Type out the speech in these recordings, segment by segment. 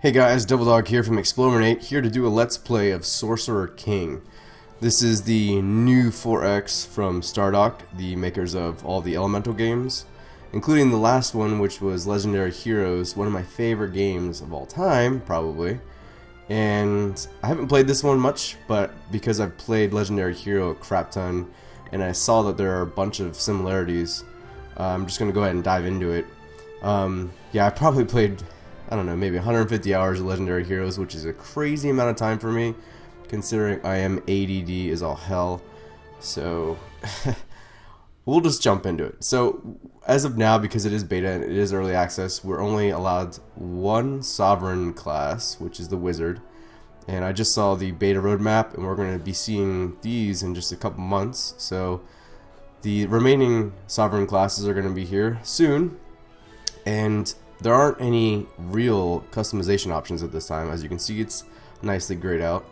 Hey guys, Double Dog here from Explorinate, here to do a Let's Play of Sorcerer King. This is the new 4X from Stardock, the makers of all the Elemental games, including the last one, which was Legendary Heroes, one of my favorite games of all time, probably. And I haven't played this one much, but because I've played Legendary Hero a crap ton, and I saw that there are a bunch of similarities, I'm just going to go ahead and dive into it. Yeah, I probably played, I don't know, maybe 150 hours of Legendary Heroes, which is a crazy amount of time for me, considering I am ADD as all hell. So, we'll just jump into it. So, as of now, because it is beta and it is early access, we're only allowed one Sovereign class, which is the Wizard. And I just saw the beta roadmap, and we're going to be seeing these in just a couple months. So, the remaining Sovereign classes are going to be here soon. And there aren't any real customization options at this time. As you can see, it's nicely grayed out.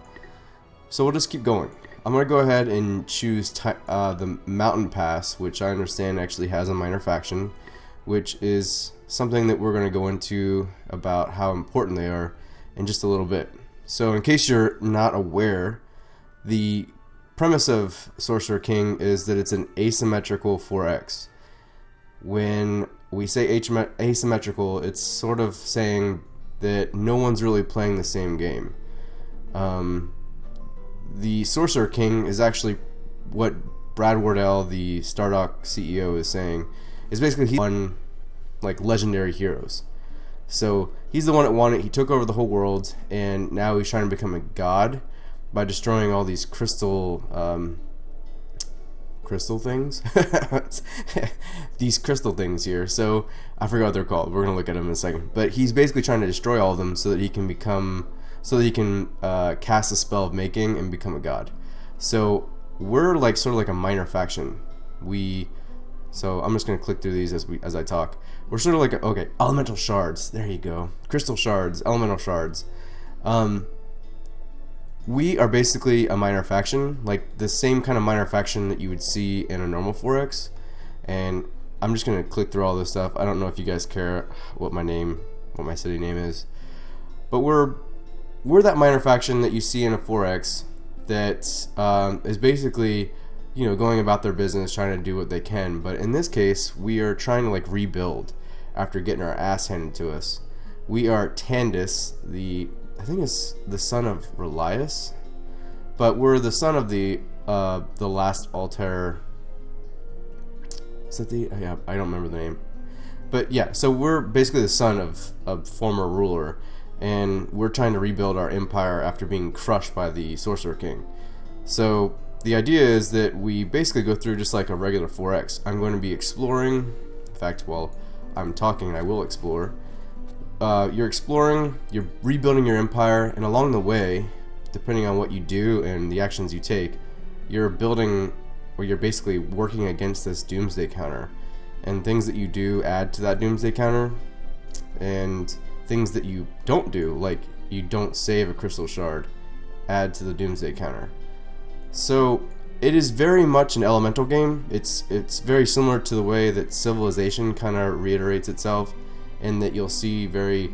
So we'll just keep going. I'm going to go ahead and choose the Mountain Pass, which I understand actually has a minor faction, which is something that we're going to go into about how important they are in just a little bit. So in case you're not aware, the premise of Sorcerer King is that it's an asymmetrical 4X. When we say asymmetrical, it's sort of saying that no one's really playing the same game. The Sorcerer King is actually what Brad Wardell, the Stardock CEO, is saying. Is basically he won like Legendary Heroes. So he's the one that won it. He took over the whole world, and now he's trying to become a god by destroying all these crystal things. These crystal things here. So I forgot what they're called. We're gonna look at them in a second. But he's basically trying to destroy all of them so that he can cast a spell of making and become a god. So we're like sort of like a minor faction. So I'm just gonna click through these as I talk. We're sort of like elemental shards. There you go. Crystal shards, elemental shards. We are basically a minor faction, like the same kind of minor faction that you would see in a normal 4X. And I'm just gonna click through all this stuff. I don't know if you guys care what my city name is, but we're that minor faction that you see in a 4X that is basically, going about their business, trying to do what they can. But in this case, we are trying to like rebuild after getting our ass handed to us. We are Tandis, I think it's the son of Relias, but we're the son of the last Altair. Is that yeah, I don't remember the name, but yeah. So we're basically the son of a former ruler, and we're trying to rebuild our empire after being crushed by the Sorcerer King. So the idea is that we basically go through just like a regular 4X. I'm going to be exploring. In fact, while I'm talking, I will explore. You're exploring, you're rebuilding your empire, and along the way, depending on what you do and the actions you take, you're building, or you're basically working against this doomsday counter. And things that you do add to that doomsday counter, and things that you don't do, like you don't save a crystal shard, add to the doomsday counter. So it is very much an elemental game. It's very similar to the way that Civilization kind of reiterates itself, in that you'll see very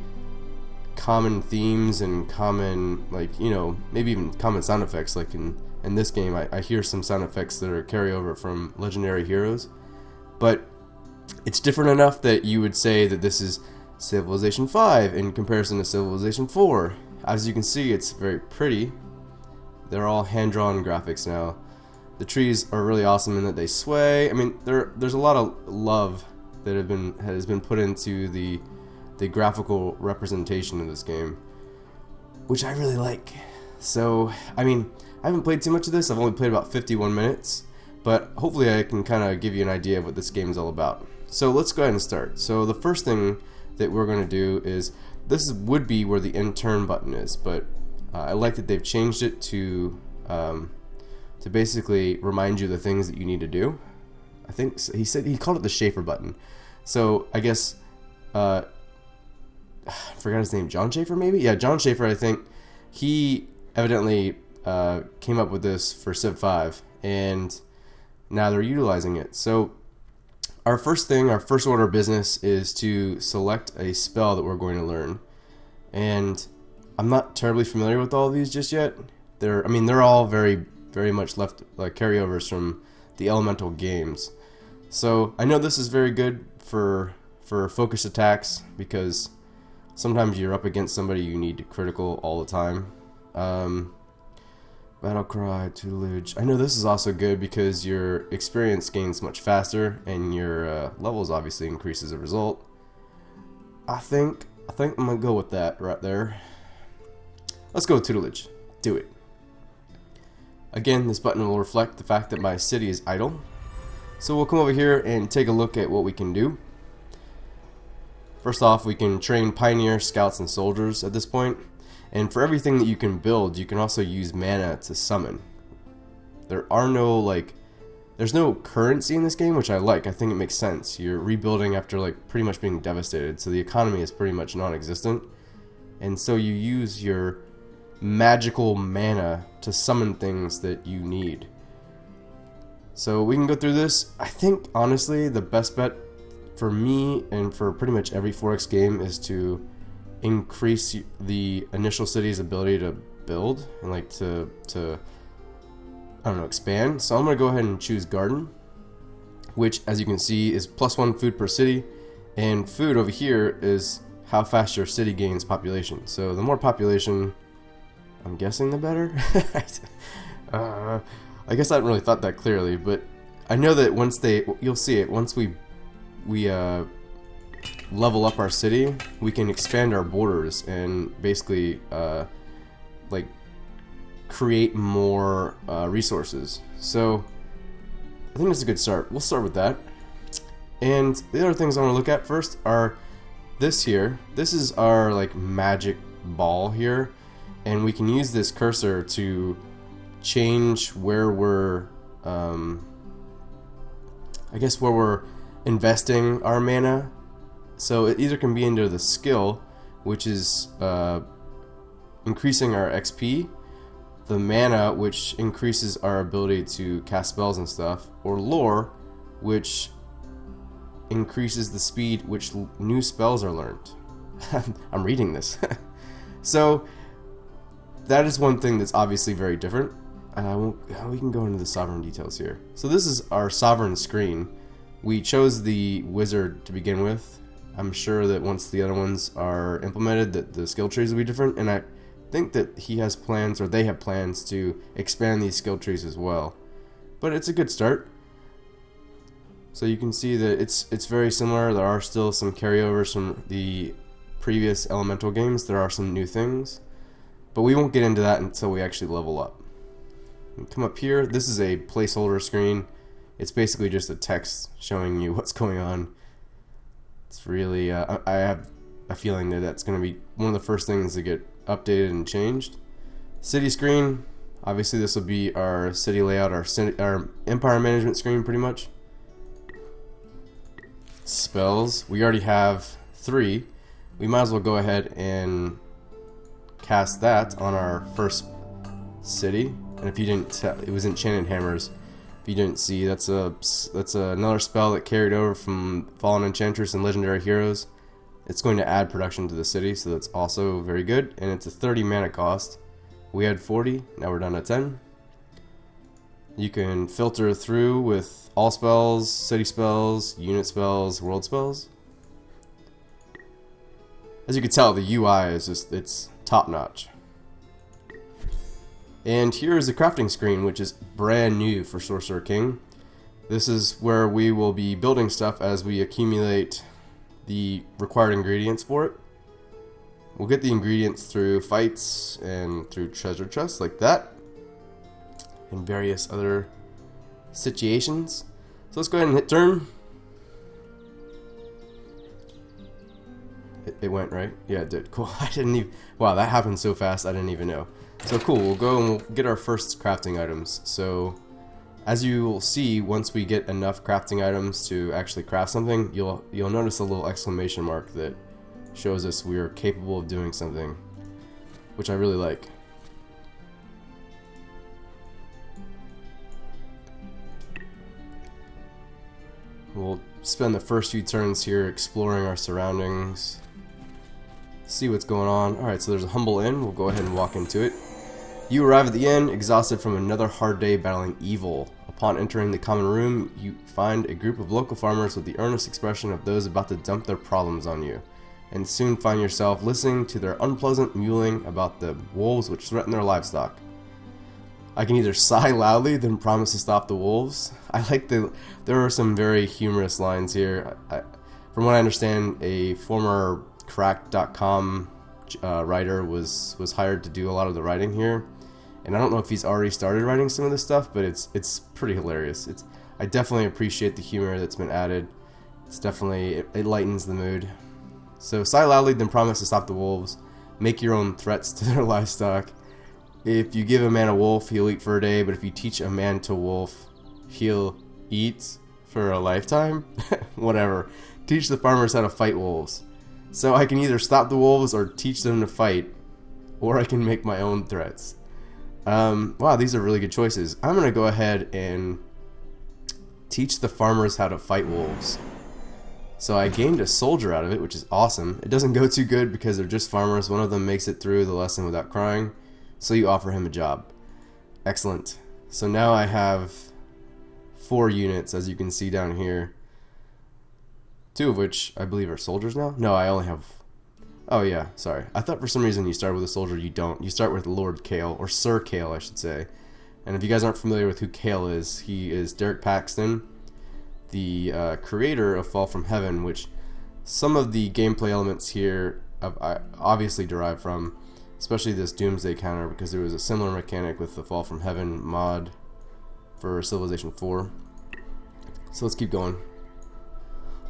common themes and common, maybe even common sound effects. Like in this game, I hear some sound effects that are carryover from Legendary Heroes, but it's different enough that you would say that this is Civilization 5 in comparison to Civilization 4. As you can see, it's very pretty. They're all hand-drawn graphics now. The trees are really awesome in that they sway. I mean, there's a lot of love that has been put into the graphical representation of this game, which I really like. So, I mean, I haven't played too much of this. I've only played about 51 minutes, but hopefully I can kind of give you an idea of what this game is all about. So let's go ahead and start. So the first thing that we're going to do is, would be where the end turn button is, but I like that they've changed it to basically remind you the things that you need to do. I think he called it the Schaefer button. So I guess I forgot his name. John Schaefer, maybe? Yeah, John Schaefer. I think he evidently came up with this for Civ 5, and now they're utilizing it. So our first order of business is to select a spell that we're going to learn. and I'm not terribly familiar with all of these just yet. They're all very much left carryovers from the elemental games. So I know this is very good for focus attacks, because sometimes you're up against somebody you need to critical all the time. Battle cry, tutelage. I know this is also good because your experience gains much faster and your levels obviously increase as a result. I think I'm gonna go with that right there. Let's go with tutelage. Do it. Again, this button will reflect the fact that my city is idle. So we'll come over here and take a look at what we can do. First off, we can train pioneer, scouts, and soldiers at this point. And for everything that you can build, you can also use mana to summon. There's no currency in this game, which I like. I think it makes sense. You're rebuilding after pretty much being devastated, so the economy is pretty much non-existent. And so you use your magical mana to summon things that you need. So we can go through this. I think, honestly, the best bet for me and for pretty much every 4X game is to increase the initial city's ability to build and to I don't know, expand. So I'm gonna go ahead and choose garden, which, as you can see, is +1 food per city, and food over here is how fast your city gains population. So the more population, I'm guessing, the better. I guess I haven't really thought that clearly, but I know that you'll see it once we level up our city, we can expand our borders and basically create more resources. So I think that's a good start. We'll start with that. And the other things I want to look at first are this here. This is our magic ball here, and we can use this cursor to change where we're where we're investing our mana. So it either can be into the skill, which is increasing our XP, the mana, which increases our ability to cast spells and stuff, or lore, which increases the speed which new spells are learned. I'm reading this. So that is one thing that's obviously very different. We can go into the sovereign details here. So this is our sovereign screen. We chose the wizard to begin with. I'm sure that once the other ones are implemented, that the skill trees will be different, and I think that he has plans, or they have plans, to expand these skill trees as well. But it's a good start. So you can see that it's very similar. There are still some carryovers from the previous elemental games. There are some new things, but we won't get into that until we actually level up. Come up here. This is a placeholder screen. It's basically just a text showing you what's going on. It's really, I have a feeling that that's going to be one of the first things to get updated and changed. City screen. Obviously, this will be our city layout, our empire management screen, pretty much. Spells. We already have 3. We might as well go ahead and cast that on our first city. And if you didn't tell, it was Enchanted Hammers. If you didn't see, that's another spell that carried over from Fallen Enchantress and Legendary Heroes. It's going to add production to the city, so that's also very good. And it's a 30 mana cost. We had 40, now we're down to 10. You can filter through with all spells, city spells, unit spells, world spells. As you can tell, the UI is it's top notch. And here is the crafting screen, which is brand new for Sorcerer King. This is where we will be building stuff as we accumulate the required ingredients for it. We'll get the ingredients through fights and through treasure chests like that, and various other situations. So let's go ahead and hit turn. It went right? Yeah, it did. Cool. I didn't even... Wow, that happened so fast, I didn't even know. So cool, we'll go and we'll get our first crafting items. So, as you will see, once we get enough crafting items to actually craft something, you'll notice a little exclamation mark that shows us we are capable of doing something, which I really like. We'll spend the first few turns here exploring our surroundings. see what's going on. Alright, so there's a humble inn. We'll go ahead and walk into it. You arrive at the inn, exhausted from another hard day battling evil. Upon entering the common room, you find a group of local farmers with the earnest expression of those about to dump their problems on you, and soon find yourself listening to their unpleasant mewling about the wolves which threaten their livestock. I can either sigh loudly, then promise to stop the wolves. There are some very humorous lines here. From what I understand, a former Cracked.com writer was hired to do a lot of the writing here. And I don't know if he's already started writing some of this stuff, but it's pretty hilarious. I definitely appreciate the humor that's been added. It's definitely, it lightens the mood. So sigh loudly, then promise to stop the wolves. Make your own threats to their livestock. If you give a man a wolf, he'll eat for a day, but if you teach a man to wolf, he'll eat for a lifetime? Whatever. Teach the farmers how to fight wolves. So I can either stop the wolves or teach them to fight, or I can make my own threats. Wow, these are really good choices. I'm going to go ahead and teach the farmers how to fight wolves. So I gained a soldier out of it, which is awesome. It doesn't go too good because they're just farmers. One of them makes it through the lesson without crying. So you offer him a job. Excellent. So now I have 4 units, as you can see down here. 2 of which I believe are soldiers now. No, I only have... Oh yeah, sorry. I thought for some reason you start with a soldier. You don't. You start with Lord Kale, or Sir Kale, I should say. And if you guys aren't familiar with who Kale is, he is Derek Paxton, the creator of Fall from Heaven, which some of the gameplay elements here I obviously derive from, especially this Doomsday counter, because there was a similar mechanic with the Fall from Heaven mod for Civilization 4. So let's keep going.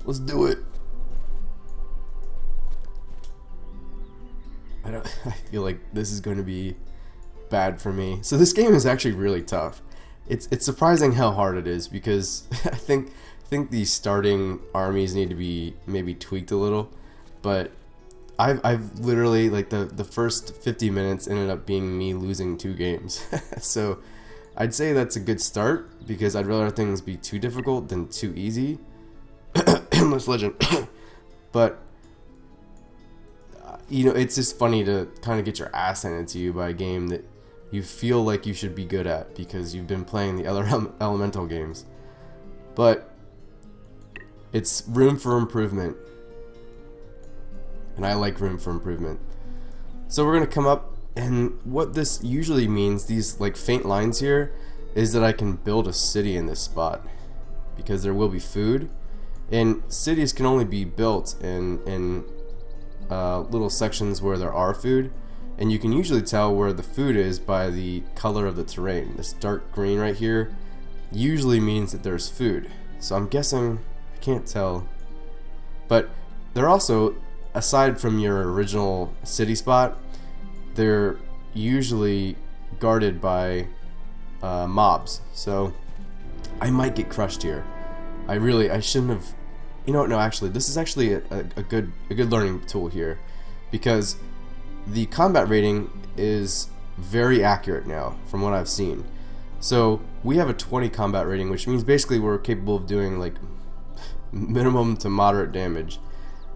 Let's do it. I feel like this is going to be bad for me. So this game is actually really tough. It's surprising how hard it is, because I think the starting armies need to be maybe tweaked a little, but I've literally, like, the first 50 minutes ended up being me losing 2 games. So I'd say that's a good start, because I'd rather things be too difficult than too easy. Endless Legend. But you know, it's just funny to kind of get your ass handed to you by a game that you feel like you should be good at because you've been playing the other elemental games. But it's room for improvement, and I like room for improvement. So we're gonna come up, and what this usually means, these like faint lines here, is that I can build a city in this spot, because there will be food, and cities can only be built in little sections where there are food, and you can usually tell where the food is by the color of the terrain. This dark green right here usually means that there's food. So I'm guessing, I can't tell, but they're also, aside from your original city spot, they're usually guarded by mobs. So I might get crushed here. I shouldn't have. You know what? No, actually, this is actually a good learning tool here, because the combat rating is very accurate now from what I've seen. So we have a 20 combat rating, which means basically we're capable of doing like minimum to moderate damage,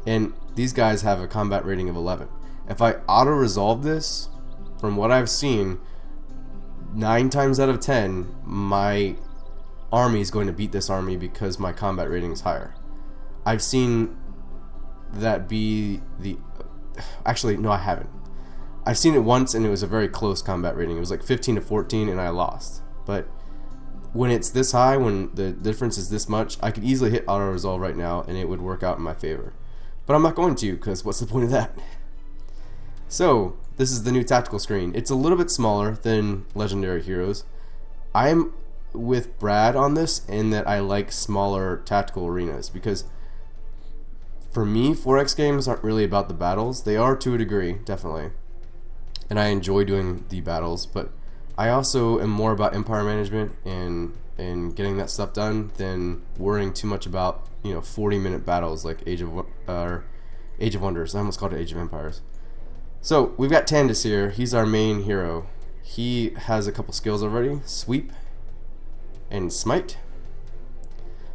and these guys have a combat rating of 11. If I auto resolve this, from what I've seen, 9 times out of 10 my army is going to beat this army because my combat rating is higher. I've seen that be the... Actually, no, I haven't. I've seen it once, and it was a very close combat rating. It was like 15 to 14, and I lost. But when it's this high, when the difference is this much, I could easily hit auto-resolve right now, and it would work out in my favor. But I'm not going to, because what's the point of that? So, this is the new tactical screen. It's a little bit smaller than Legendary Heroes. I'm with Brad on this, in that I like smaller tactical arenas, because for me, 4X games aren't really about the battles. They are to a degree, definitely, and I enjoy doing the battles, but I also am more about empire management and getting that stuff done than worrying too much about, you know, 40-minute battles like Age of Wonders. I almost called it Age of Empires. So we've got Tandis here. He's our main hero. He has a couple skills already: Sweep and Smite.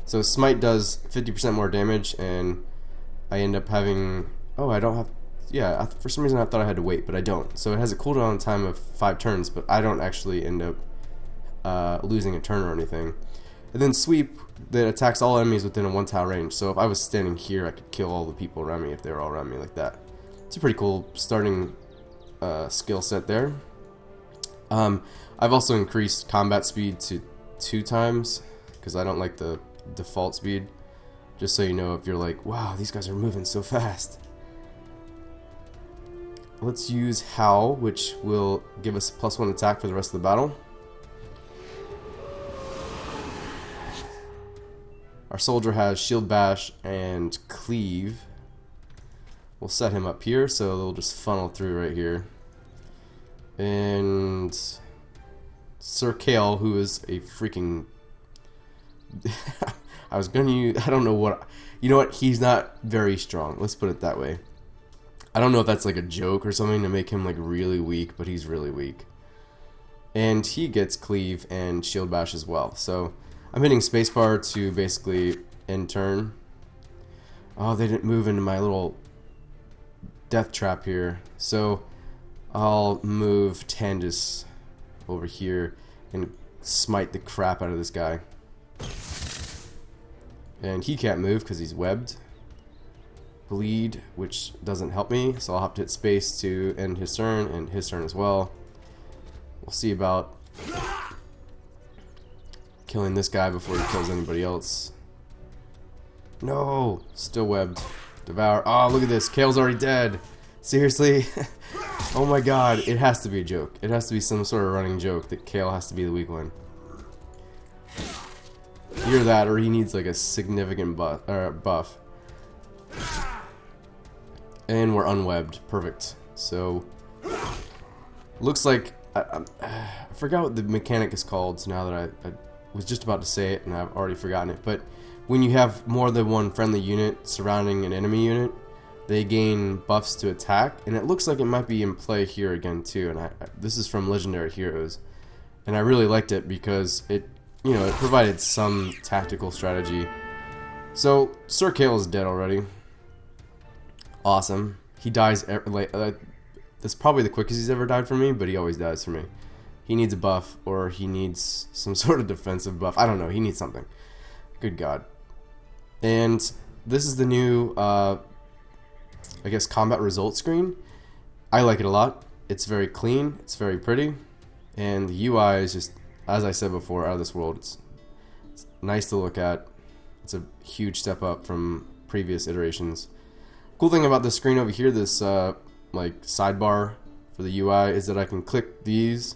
So Smite does 50% more damage, and I end up having... Oh, I don't have Yeah, for some reason I thought I had to wait, but I don't. So it has a cooldown time of 5 turns, but I don't actually end up losing a turn or anything. And then sweep that attacks all enemies within a 1 tile range. So if I was standing here, I could kill all the people around me if they were all around me like that. It's a pretty cool starting skill set there. I've also increased combat speed to 2 times because I don't like the default speed. Just so you know, if you're like, wow, these guys are moving so fast. Let's use Howl, which will give us a +1 attack for the rest of the battle. Our soldier has Shield Bash and Cleave. We'll set him up here, so they'll just funnel through right here. And Sir Kale, who is a freaking... I was gonna use... I don't know what... You know what? He's not very strong. Let's put it that way. I don't know if that's like a joke or something to make him like really weak, but he's really weak. And he gets Cleave and Shield Bash as well. So I'm hitting spacebar to basically end turn. Oh, they didn't move into my little death trap here. So I'll move Tandis over here and smite the crap out of this guy. And he can't move because he's webbed. Bleed, which doesn't help me, so I'll have to hit space to end his turn and his turn as well. We'll see about killing this guy before he kills anybody else. No! Still webbed. Devour. Oh, look at this. Kale's already dead. Seriously? Oh my god. It has to be a joke. It has to be some sort of running joke that Kale has to be the weak one. Either that or he needs like a significant buff. And we're unwebbed. Perfect. So, looks like... I forgot what the mechanic is called, so now that I was just about to say it and I've already forgotten it. But when you have more than one friendly unit surrounding an enemy unit, they gain buffs to attack. And it looks like it might be in play here again too. And this is from Legendary Heroes. And I really liked it because it, you know, it provided some tactical strategy. So, Sir Kale is dead already. Awesome. He dies, that's probably the quickest he's ever died for me, but he always dies for me. He needs a buff, or he needs some sort of defensive buff. I don't know, he needs something. Good god. And this is the new, I guess, combat results screen. I like it a lot. It's very clean, it's very pretty, and the UI is just, as I said before, out of this world. It's nice to look at. It's a huge step up from previous iterations. Cool thing about this screen over here, this like sidebar for the UI, is that I can click these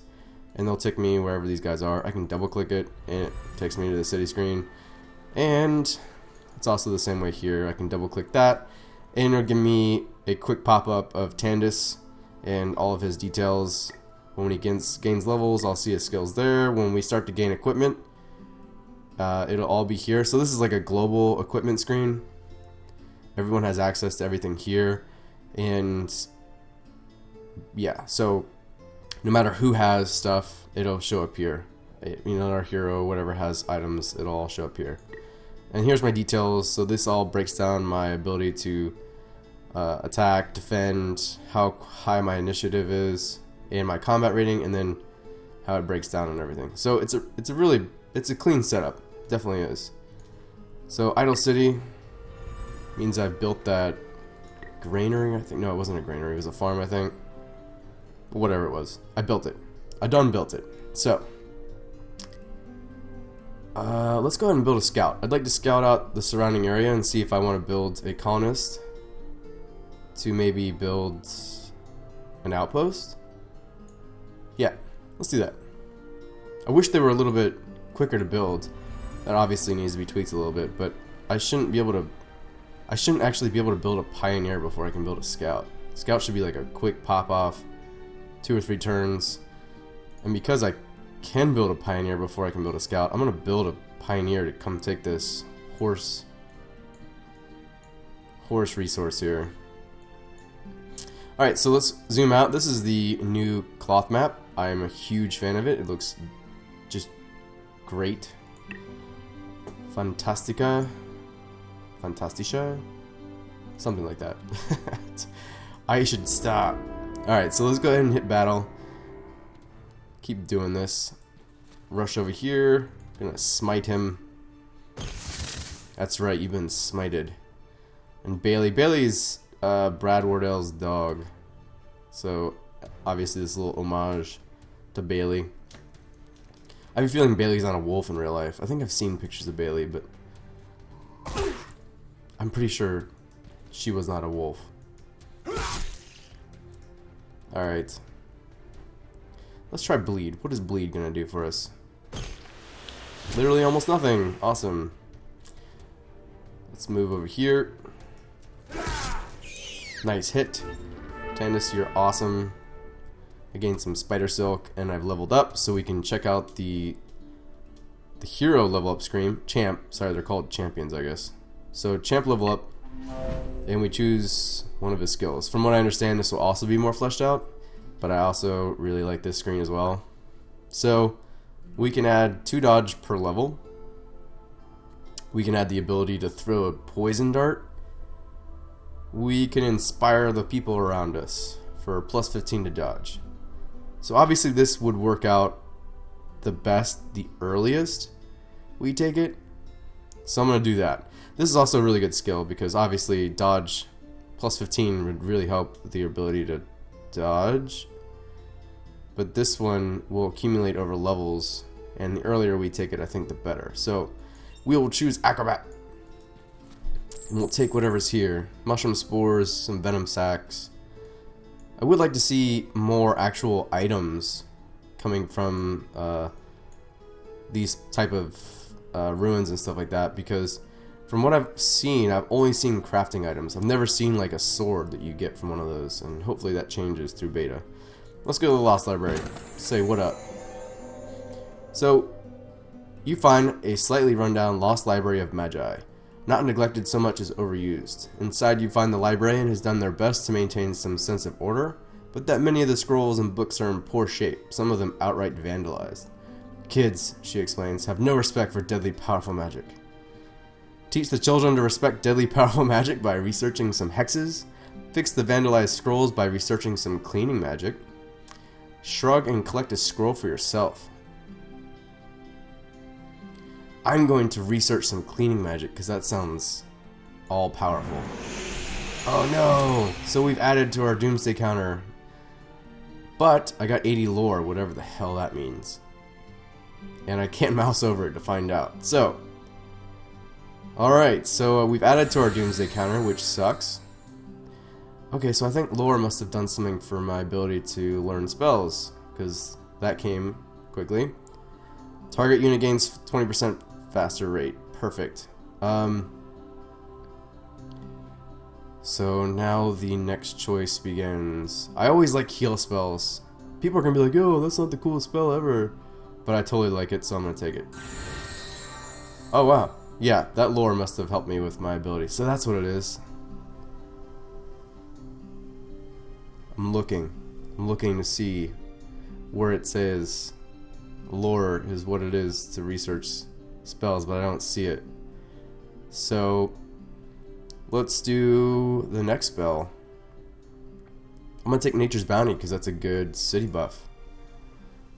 and they'll take me wherever these guys are. I can double click it and it takes me to the city screen. And it's also the same way here. I can double click that and it'll give me a quick pop-up of Tandis and all of his details. When he gains levels, I'll see his skills there. When we start to gain equipment, it'll all be here. So this is like a global equipment screen. Everyone has access to everything here, and yeah, so no matter who has stuff, it'll show up here. You know, our hero, whatever has items, it'll all show up here. And here's my details. So this all breaks down my ability to attack, defend, how high my initiative is, and my combat rating, and then how it breaks down and everything. So it's a clean setup, definitely is. So Idle City means I've built that granary, I think. No, it wasn't a granary, it was a farm, I think. But whatever it was, I built it. I done built it. So, let's go ahead and build a scout. I'd like to scout out the surrounding area and see if I want to build a colonist to maybe build an outpost. Yeah, let's do that. I wish they were a little bit quicker to build. That obviously needs to be tweaked a little bit, but I shouldn't actually be able to build a pioneer before I can build a scout. Scout should be like a quick pop off, 2 or 3 turns. And because I can build a pioneer before I can build a scout, I'm gonna build a pioneer to come take this horse resource here. Alright, so let's zoom out. This is the new cloth map. I am a huge fan of it. It looks just great. Fantastica, something like that. I should stop. Alright, so let's go ahead and hit battle. Keep doing this. Rush over here. Gonna smite him. That's right, you've been smited. And Bailey. Bailey's Brad Wardell's dog. So, obviously this little homage to Bailey. I have a feeling Bailey's not a wolf in real life. I think I've seen pictures of Bailey, but I'm pretty sure she was not a wolf. Alright. Let's try bleed. What is bleed gonna do for us? Literally almost nothing. Awesome. Let's move over here. Nice hit. Tandis, you're awesome. I gained some spider silk and I've leveled up so we can check out the hero level up screen. Champ. Sorry, they're called champions, I guess. So champ level up and we choose one of his skills. From what I understand, this will also be more fleshed out, but I also really like this screen as well. So we can add 2 dodge per level. We can add the ability to throw a poison dart. We can inspire the people around us for plus 15 to dodge. So obviously this would work out the best, the earliest we take it. So I'm going to do that. This is also a really good skill because obviously dodge plus 15 would really help with the ability to dodge. But this one will accumulate over levels, and the earlier we take it, I think the better. So we will choose Acrobat. And we'll take whatever's here. Mushroom spores, some venom sacs. I would like to see more actual items coming from these type of ruins and stuff like that, because from what I've seen, I've only seen crafting items. I've never seen like a sword that you get from one of those, and hopefully that changes through beta. Let's go to the Lost Library. Say what up. So, you find a slightly rundown Lost Library of Magi. Not neglected so much as overused. Inside you find the librarian has done their best to maintain some sense of order, but that many of the scrolls and books are in poor shape, some of them outright vandalized. Kids, she explains, have no respect for deadly powerful magic. Teach the children to respect deadly powerful magic by researching some hexes. Fix the vandalized scrolls by researching some cleaning magic. Shrug and collect a scroll for yourself. I'm going to research some cleaning magic because that sounds all powerful. Oh no! So we've added to our doomsday counter. But I got 80 lore, whatever the hell that means. And I can't mouse over it to find out. So, alright, so we've added to our doomsday counter, which sucks. Okay, so I think lore must have done something for my ability to learn spells, because that came quickly. Target unit gains 20% faster rate. Perfect. So now the next choice begins. I always like heal spells. People are going to be like, yo, that's not the coolest spell ever. But I totally like it, so I'm going to take it. Oh, wow. Yeah, that lore must have helped me with my ability. So that's what it is. I'm looking to see where it says lore is what it is to research spells, but I don't see it. So let's do the next spell. I'm gonna take Nature's Bounty because that's a good city buff.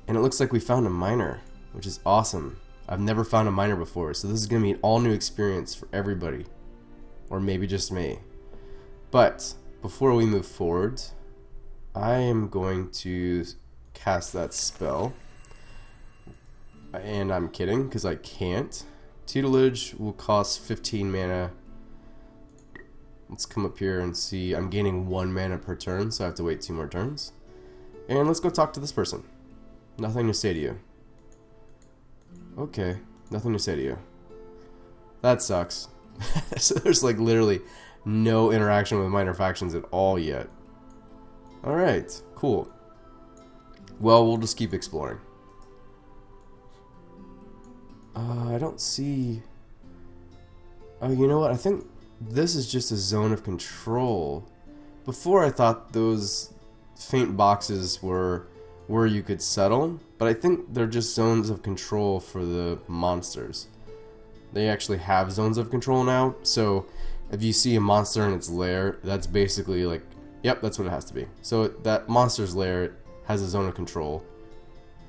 And it looks like we found a miner, which is awesome. I've never found a miner before, so this is gonna be an all new experience for everybody. Or maybe just me. But before we move forward, I am going to cast that spell. And I'm kidding, because I can't. Tutelage will cost 15 mana. Let's come up here and see. I'm gaining 1 mana per turn, so I have to wait 2 more turns. And let's go talk to this person. Nothing to say to you. Okay, nothing to say to you. That sucks. So there's like literally no interaction with minor factions at all yet. Alright, cool. Well, we'll just keep exploring. I don't see... Oh, you know what? I think this is just a zone of control. Before I thought those faint boxes were where you could settle, but I think they're just zones of control for the monsters. They actually have zones of control now, so if you see a monster in its lair, that's basically like Yep, that's what it has to be. So that monster's lair has a zone of control.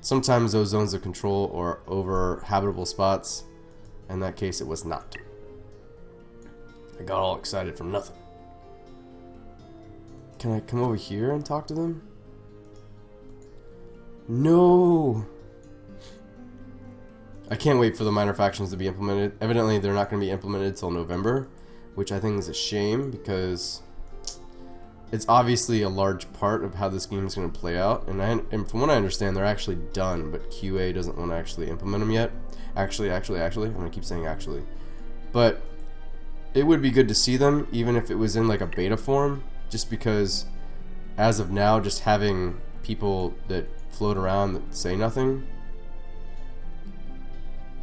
Sometimes those zones of control are over habitable spots. In that case, it was not. I got all excited from nothing. Can I come over here and talk to them? No! I can't wait for the minor factions to be implemented. Evidently, they're not going to be implemented till November, which I think is a shame because it's obviously a large part of how this game is going to play out. And from what I understand, they're actually done, but QA doesn't want to actually implement them yet. Actually, I'm going to keep saying actually. But it would be good to see them, even if it was in like a beta form, just because as of now, just having people that float around that say nothing.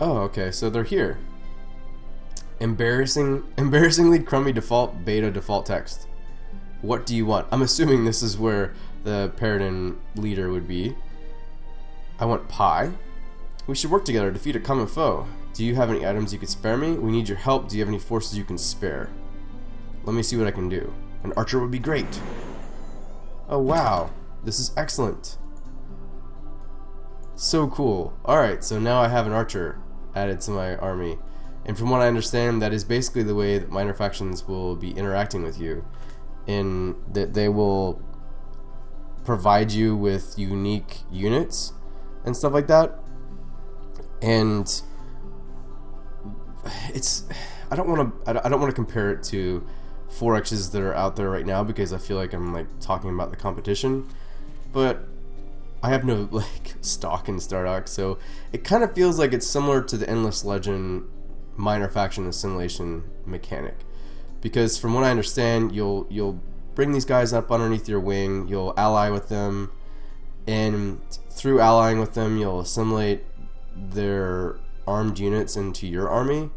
Oh, okay, so they're here. Embarrassingly crummy default beta default text. What do you want? I'm assuming this is where the Paradin leader would be. I want pie. We should work together to defeat a common foe. Do you have any items you could spare me? We need your help. Do you have any forces you can spare? Let me see what I can do. An archer would be great. Oh wow, this is excellent. So cool. Alright, so now I have an archer added to my army. And from what I understand, that is basically the way that minor factions will be interacting with you. In that they will provide you with unique units and stuff like that. And it's I don't want to compare it to 4X's that are out there right now because I feel like I'm like talking about the competition, but I have no like stock in Stardock, so it kind of feels like it's similar to the Endless Legend minor faction assimilation mechanic. Because from what I understand, you'll bring these guys up underneath your wing, you'll ally with them, and through allying with them, you'll assimilate their armed units into your army.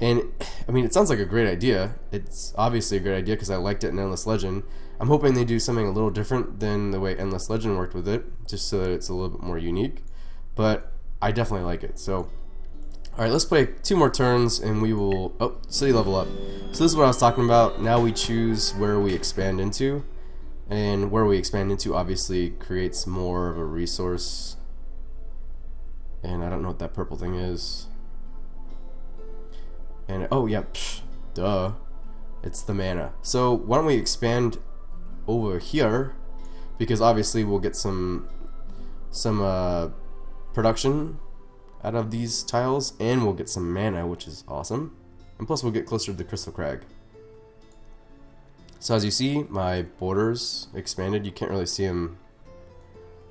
And I mean, it sounds like a great idea. It's obviously a great idea because I liked it in Endless Legend. I'm hoping they do something a little different than the way Endless Legend worked with it, just so that it's a little bit more unique. But I definitely like it. So alright, let's play 2 more turns and we will... Oh, city level up. So this is what I was talking about. Now we choose where we expand into. And where we expand into obviously creates more of a resource. And I don't know what that purple thing is. And, oh yeah, duh. It's the mana. So why don't we expand over here? Because obviously we'll get some production out of these tiles, and we'll get some mana, which is awesome. And plus we'll get closer to the Crystal Crag. So as you see, my borders expanded. You can't really see them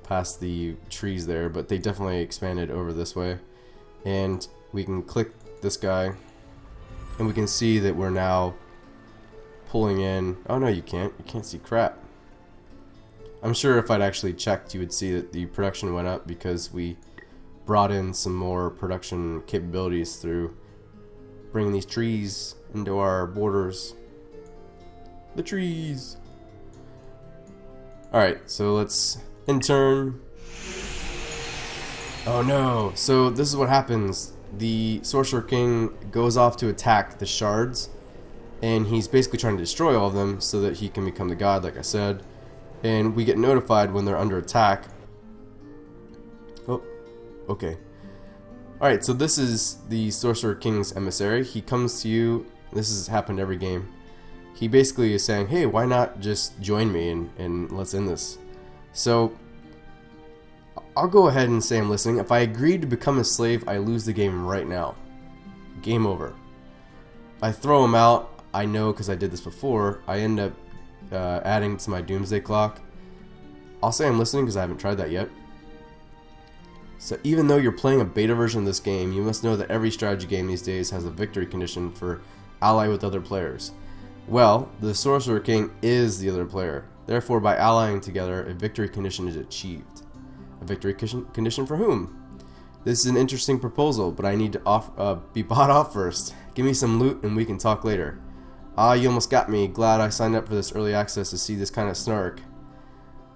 past the trees there, but they definitely expanded over this way. And we can click this guy, and we can see that we're now pulling in... Oh no, you can't. You can't see crap. I'm sure if I'd actually checked, you would see that the production went up because we brought in some more production capabilities through bringing these trees into our borders. The trees! Alright, so let's intern. Oh no! So this is what happens. The Sorcerer King goes off to attack the shards, and he's basically trying to destroy all of them so that he can become the god, like I said. And we get notified when they're under attack. Oh, okay. Alright, so this is the Sorcerer King's emissary. He comes to you. This has happened every game. He basically is saying, hey, why not just join me and let's end this. So I'll go ahead and say I'm listening. If I agree to become a slave, I lose the game right now. Game over. I throw him out. I know because I did this before. I end up adding to my doomsday clock. I'll say I'm listening because I haven't tried that yet. So even though you're playing a beta version of this game, you must know that every strategy game these days has a victory condition for ally with other players. Well, the Sorcerer King is the other player. Therefore, by allying together, a victory condition is achieved. A victory condition for whom? This is an interesting proposal, but I need to be bought off first. Give me some loot and we can talk later. Ah, you almost got me. Glad I signed up for this early access to see this kind of snark.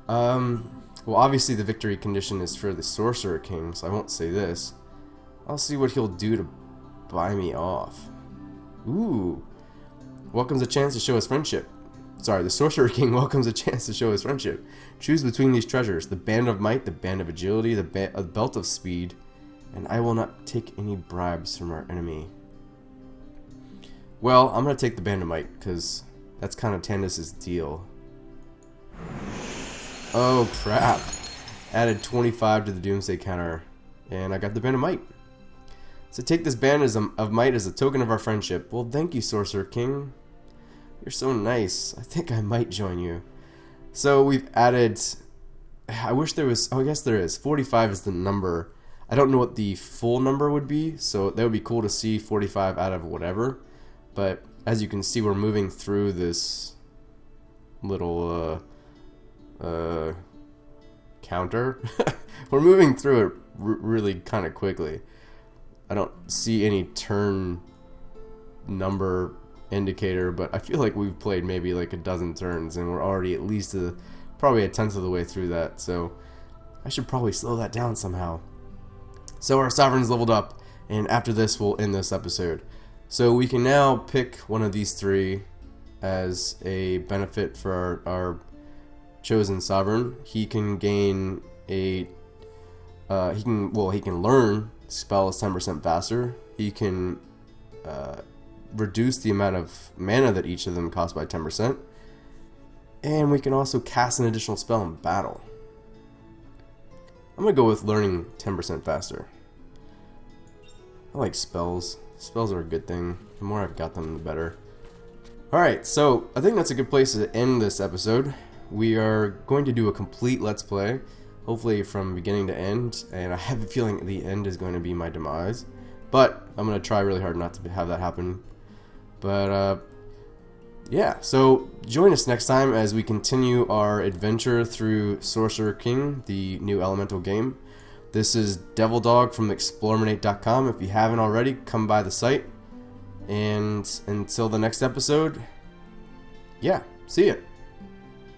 Well, obviously the victory condition is for the Sorcerer King, so I won't say this. I'll see what he'll do to buy me off. Ooh. Welcomes a chance to show his friendship. the Sorcerer King welcomes a chance to show his friendship. Choose between these treasures: the Band of Might, the Band of Agility, the Belt of Speed, and I will not take any bribes from our enemy. Well, I'm going to take the Band of Might, because that's kind of Tandis' deal. Oh, crap. Added 25 to the Doomsday counter, and I got the Band of Might. So take this Band of Might as a token of our friendship. Well, thank you, Sorcerer King. You're so nice. I think I might join you. So we've added... I wish there was... Oh, I guess there is. 45 is the number. I don't know what the full number would be, so that would be cool to see 45 out of whatever. But as you can see, we're moving through this little counter. We're moving through it really kind of quickly. I don't see any turn number indicator, but I feel like we've played maybe like a dozen turns and we're already at least probably a tenth of the way through that, so I should probably slow that down somehow. So our sovereign's leveled up, and after this we'll end this episode. So we can now pick one of these three as a benefit for our chosen sovereign. He can gain a he can learn spells 10% faster. He can reduce the amount of mana that each of them cost by 10%. And we can also cast an additional spell in battle. I'm going to go with learning 10% faster. I like spells. Spells are a good thing. The more I've got them, the better. Alright, so I think that's a good place to end this episode. We are going to do a complete Let's Play, hopefully from beginning to end, and I have a feeling the end is going to be my demise. But I'm going to try really hard not to have that happen. But, yeah, so join us next time as we continue our adventure through Sorcerer King, the new elemental game. This is Devil Dog from Explorminate.com. If you haven't already, come by the site. And until the next episode, yeah, see ya.